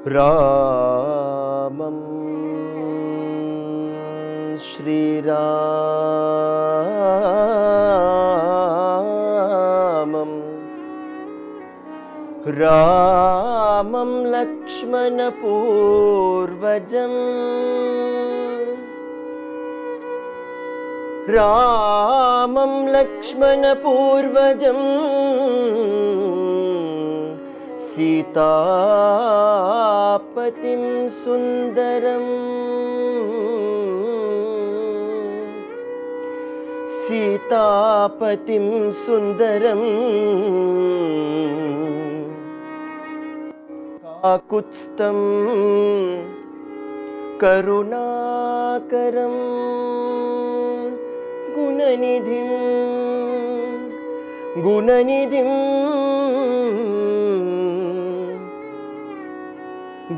రామం శ్రీరామం రామం లక్ష్మణపూర్వజం రామం లక్ష్మణపూర్వజం సీతాపతిం సుందరం సీతాపతిం సుందరం కాకుత్స్థం కరుణాకరం గుణనిధిం గుణనిధిం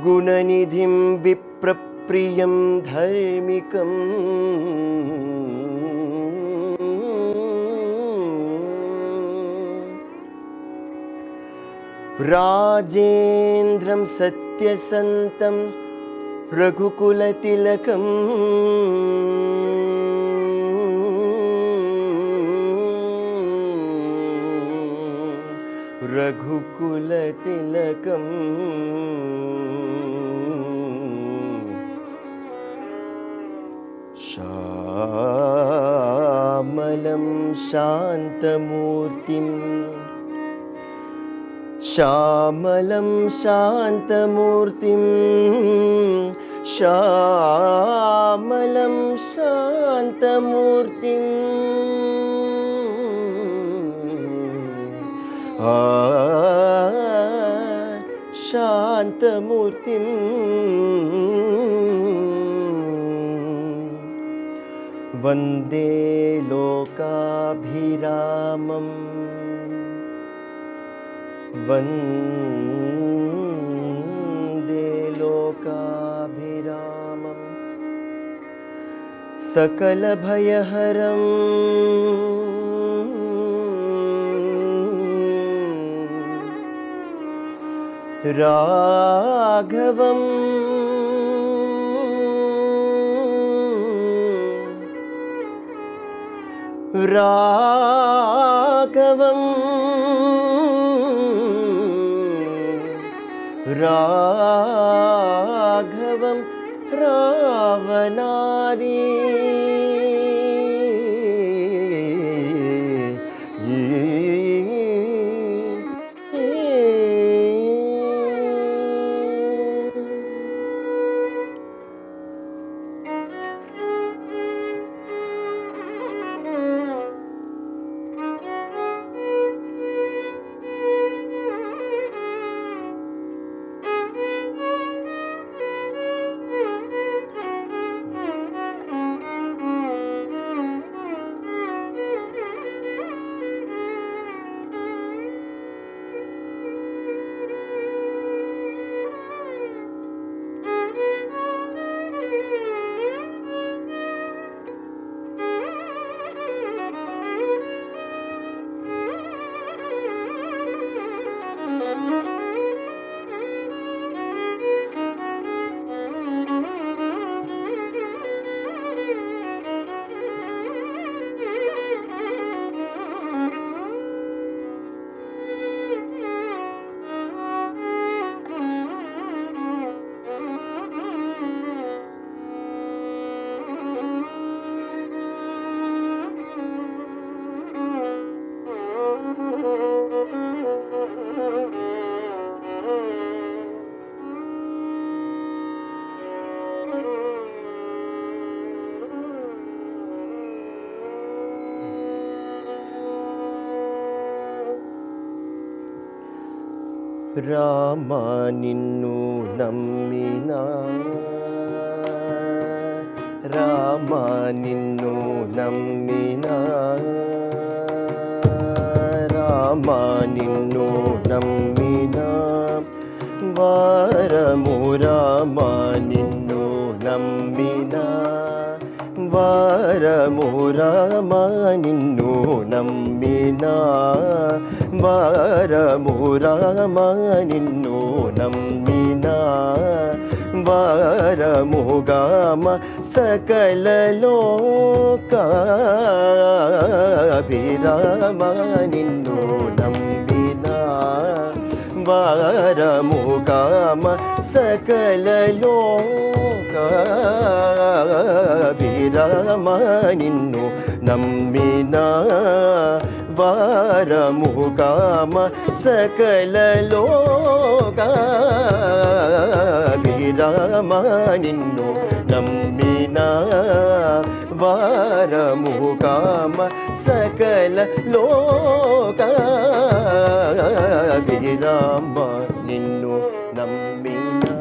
గుణనిధిం విప్రప్రియం ధర్మికం రాజేంద్రం సత్యసంతం రఘుకులతిలకం రఘుకులతిలకం శ్యామలం శాంతమూర్తిం శ్యామలం శాంతమూర్తిం శ్యామలం శాంతమూర్తిం శాంతమూర్తిం వందే లోకాభిరామం వందే లోకాభిరామం సకలభయహరం రాఘవం రాఘవం రాఘవం రావణారీ రామ నిన్ను నమ్మినా రామ నిన్ను నమ్మినా రామ నిన్ను నమ్మినా వారము రామ నిన్ను నమ్మినా వారము రామ నిన్ను నమ్మినా వారము రామ నిన్ను నమ్మినా వారముగామ సకల లోకాభిరామ నిన్ను నమ్మినా వారముగామ సకల లోకాభిరామ నిన్ను నమ్మినా వారముగామ సకల లోకాభిరామ నిన్ను నమ్మినా వారముగామ సకల లోకాభిరామ నిన్ను నమ్మినా.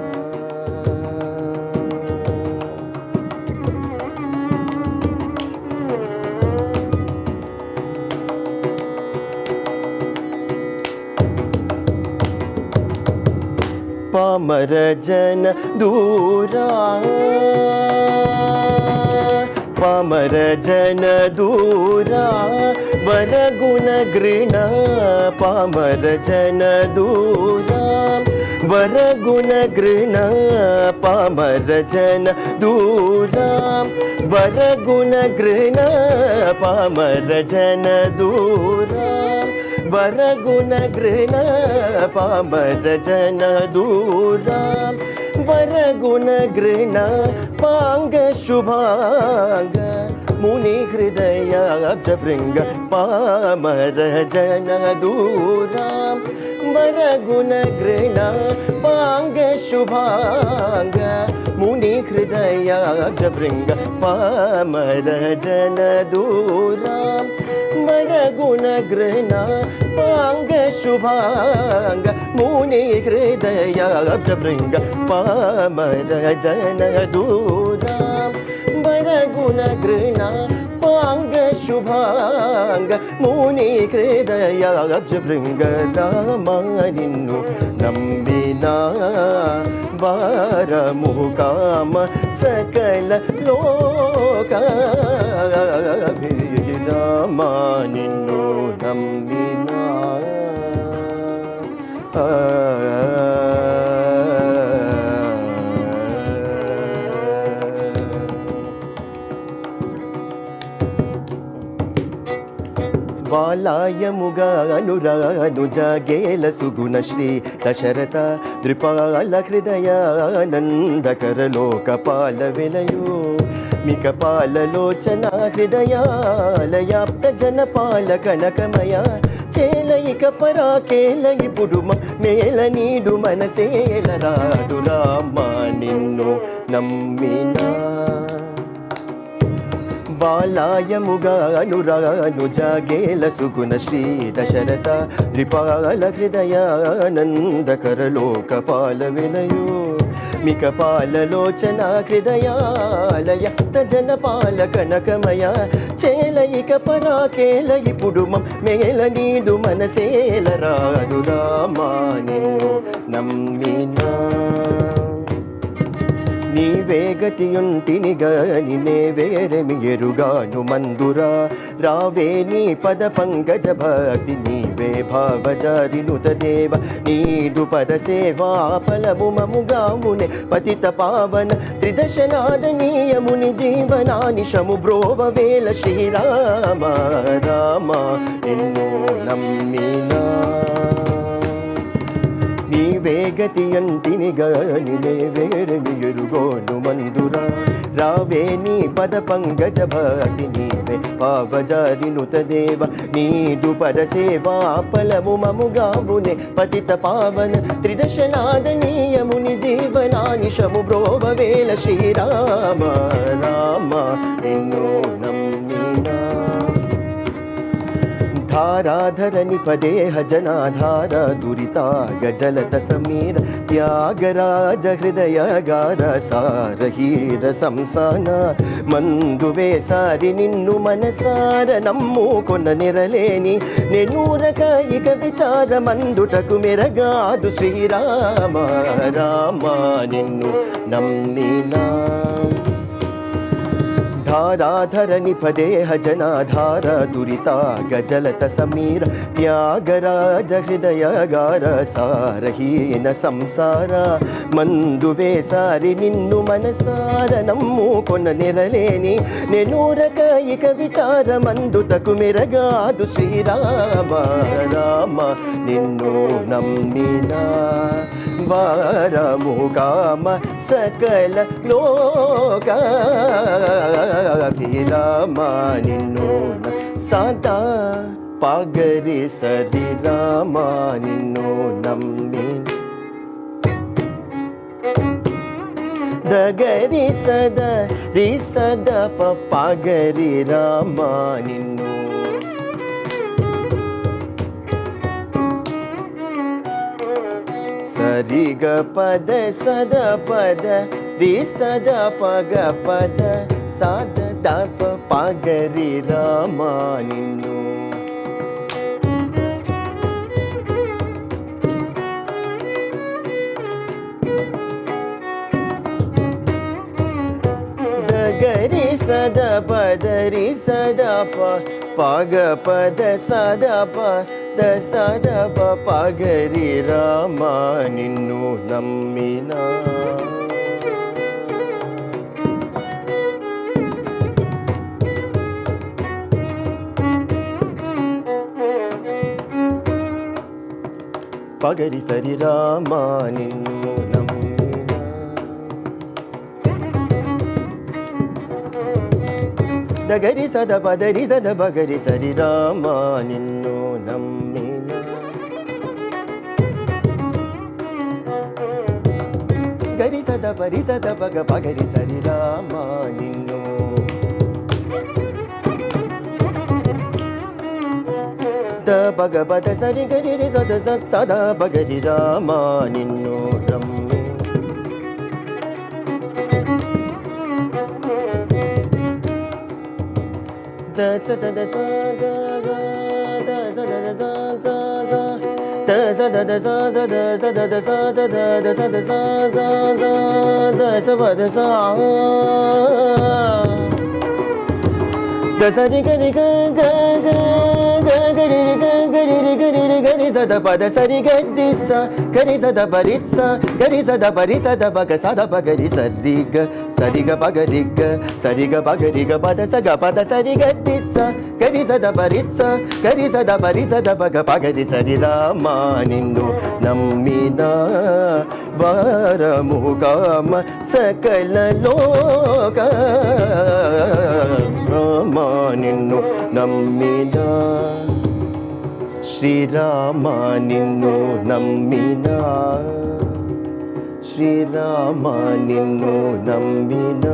పామర జన దూరా పామర జన దూరా వరగుణ గృణ పామర జన దూరా వరగుణ గృణ పామర జన దూరా వరగుణ గృణ పామర జన దూరా వరగుణ గృణ పామర జన దూరా వరగుణ గృణ పాంగ శుభాంగ ముని హృదయాబ్జ భృంగ పామర జన దూరా వరగుణ గృణ పాంగ శుభాంగ ముని హృదయాబ్జ భృంగ పామర జన దూరా వరగుణ గృణ పాంగ శుభాంగ ముని హృదయాబ్జ భృంగ పామర జన దూరా వరగుణ గృణ పాంగ శుభాంగ ముని హృదయాబ్జ భృంగ రామ నిన్ను నమ్మినా వారముగామ సకల లోకాభిరామ నిన్ను నమ్మినా. వాలాయముగా అనురానుజాగేల సుగుణ శ్రీ దశరథ ద్రిపాల హృదయానందకర లోకపాల విలయో మిక పాలలోచన హృదయాలయాప్త జనపాల కనకమయ చేలయిక పరాకేలయి పుడుమ మేల నీడు మనసేల రాదు రామ నిన్ను నమ్మినా బాలాయముగా అనురానుజాగేల సుగుణ శ్రీ దశరథ ద్రిపాల హృదయానందకర లోకపాల వినయో మిక పాలలోచన హృదయాలయ జనపాల కనకమయ చేలయిక పరాకేలయి పుడుమ మేల నీడు మనసేల రాదు రామ నిన్ను నమ్మినా నీవే గతియుంటిని గాని నే వేరెమి ఎరుగాను మందురా రావే నీ పద పంకజ భక్తి నీవే భావజారినుత దేవ నీదు పద సేవా ఫలము మముగామునే పతిత పావన త్రిదశనాదనీయముని జీవనానిశము బ్రోవ వేల శ్రీరామ రామ నిన్ను నమ్మినా నీవే గతియంటిని గాని నే వేరెమి ఎరుగోను మందురా రావే నీ పద పంకజ భక్తి నీవే పావజారినుత దేవ నీదు పద సేవా ఫలము మముగామునే పతిత పావన త్రిదశనాదనీయముని జీవనానిశము బ్రోవ వేల శ్రీరామ రామ నిన్ను నమ్మినా ధారాధరణి పదేహ జనాధార దురితాగ జలత సమీర త్యాగరాజ హృదయ గార సారహీర సంసాన మందువే సారి నిన్ను మనసార నమ్ముకొన నిరలేని నెనూరక ఇక విచార మందుటకు మెరగాదు శ్రీరామ రామ నిన్ను నమ్మినా ಧಾರಾಧರಣಿ ಪದೇಹ ಜನಾಧಾರ ದುರಿತಾಗ ಜಲತ ಸಮೀರ ತ್ಯಾಗರಾಜ ಹೃದಯಗಾರ ಸಾರಹೀನ ಸಂಸಾರ ಮಂದುವೆ ಸಾರಿ ನಿನ್ನು ಮನಸಾರ ನಮ್ಮು ಕೊನ ನೆರಲೇನಿ ನೆನೂರ ಕಾಯಿಕ ವಿಚಾರ ಮಂದುತಕು ಮೆರಗಾದು ಶ್ರೀರಾಮ ರಾಮ ನಿನ್ನು ನಮ್ಮಿನ ವಾರಮು ಕಾಮ ಸಕಲ ಲೋಕ ರಾಮ ನಿನ್ನು ಸಾಂತ ಪಾಗರಿ ಸರಿ ರಾಮ ನಿನ್ನು ನಮ್ಮಿ ದಗರಿ ಸದ ರಿ ಸದ ಪಾಗರಿ ರಾಮ ನಿನ್ನು ಸರಿ ಗ ಪದ ಸದ ಪದ ರಿ ಸದ ಪಗ ಪದ ಸಾದ ದಾಪ ಪಾಗರಿ ರಾಮ ನಿನ್ನು ಗರಿ ಸದ ಪದ ರಿ ಸದ ಪಾಗ ಪದ ಸದ ಪದ ಸದ ಪಾಗರಿ ರಾಮ ನಿನ್ನು ನಮ್ಮಿನ ಪಗರಿ ಸರಿ ರಾಮ ನಿನ್ನು ನಮ್ಮಿನ ದಗರಿ ಸದ ಪದರಿ ಸದ ಬಗರಿ ಸರಿ ರಾಮ ನಿನ್ನು ನಮ್ಮಿನ ಗರಿ ಸದ ಪರಿ ಸದ ಬಗ ಪಗರಿ ಸರಿ ರಾಮ ನಿನ್ನು ದ ಬಗ ಬದ ಸರಿ ಗರಿ ರಿ ಸದ ಸತ್ ಸದ ಬಗರಿ ರಾಮ ನಿನ್ನು ರಮ್ಮಿ ದ ಸದ ದ ಸ ಗ ಗ ದ ಸದ ದ ಸ ಸ ಸ ದ ಸದ ದ ಸ ಸ ದ ಸದ ದ ಸ ಸ ದ ದ ಸದ ಸ ಸ ಸ ದ ಸ ಪ ದ ಸ ದ ಸರಿ ಗರಿ ಗ ಗ ಗ ಗ ಗರಿ ರಿ ಗ ಗರಿ ರಿ ಗರಿ ರಿ ಗರಿ ಸದ ಪದ ಸರಿ ಗರಿ ಸ ಗರಿ ಸದ ಬರಿ ಸ ಗರಿ ಸದ ಬರಿ ಸದ ಬಗ ಸದ ಬಗರಿ ಸರಿ ಗ ಬಗರಿ ಗ ಸರಿ ಗ ಬಗರಿ ಗ ಪದ ಸ ಗ ಪದ ಸರಿ ಗರಿ ಸ ಗರಿ ಸದ ಬರಿ ಸ ಗರಿ ಸದ ಬರಿ ಸದ ಬಗ ಪಗರಿ ಸರಿ ರಾಮ ನಿನ್ನು ನಮ್ಮಿನ ವಾರಮು ಕಾಮ ಸಕಲ ಲೋಕ ರಾಮ ನಿನ್ನು ನಮ್ಮಿನ ಶ್ರೀರಾಮ ನಿನ್ನು ನಮ್ಮಿನ ಶ್ರೀರಾಮ ನಿನ್ನು ನಮ್ಮಿನ